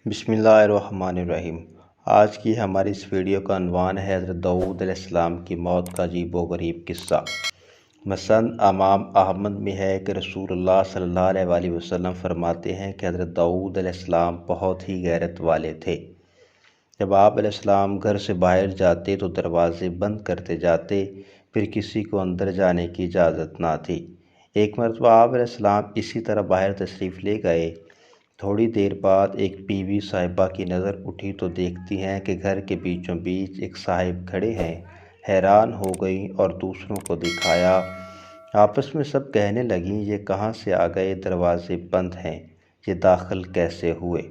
بسم اللہ الرحمن الرحیم۔ آج کی ہماری اس ویڈیو کا عنوان ہے حضرت داؤد علیہ السلام کی موت کا عجیب و غریب قصہ۔ مسند امام احمد میں ہے کہ رسول اللہ صلی اللہ علیہ وسلم فرماتے ہیں کہ حضرت داؤد علیہ السلام بہت ہی غیرت والے تھے۔ جب آپ علیہ السلام گھر سے باہر جاتے تو دروازے بند کرتے جاتے، پھر کسی کو اندر جانے کی اجازت نہ تھی۔ ایک مرتبہ آپ علیہ السلام اسی طرح باہر تشریف لے گئے۔ تھوڑی دیر بعد ایک بیوی صاحبہ کی نظر اٹھی تو دیکھتی ہیں کہ گھر کے بیچوں بیچ ایک صاحب کھڑے ہیں۔ حیران ہو گئیں اور دوسروں کو دکھایا۔ آپس میں سب کہنے لگیں، یہ کہاں سے آ گئے؟ دروازے بند ہیں، یہ داخل کیسے ہوئے؟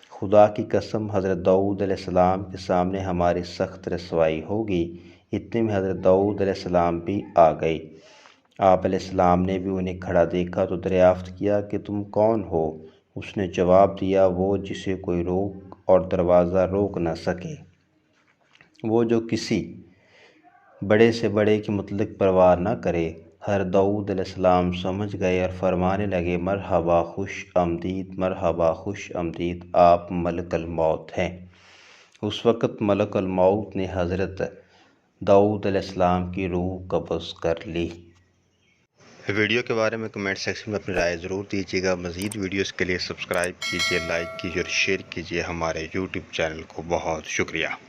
خدا کی قسم، حضرت داؤد علیہ السلام کے سامنے ہماری سخت رسوائی ہوگی۔ اتنے میں حضرت داؤد علیہ السلام بھی آ گئے۔ آپ علیہ السلام نے بھی انہیں کھڑا دیکھا تو دریافت کیا کہ تم کون ہو؟ اس نے جواب دیا، وہ جسے کوئی روک اور دروازہ روک نہ سکے، وہ جو کسی بڑے سے بڑے کی مطلق پرواہ نہ کرے۔ حضرت داؤد علیہ السلام سمجھ گئے اور فرمانے لگے، مرحبا، خوش آمدید، مرحبا، خوش آمدید، آپ ملک الموت ہیں۔ اس وقت ملک الموت نے حضرت داؤد علیہ السلام کی روح قبض کر لی۔ ویڈیو کے بارے میں کمنٹ سیکشن میں اپنی رائے ضرور دیجیے گا۔ مزید ویڈیوز کے لیے سبسکرائب کیجیے، لائک کیجیے اور شیئر کیجیے ہمارے یوٹیوب چینل کو۔ بہت شکریہ۔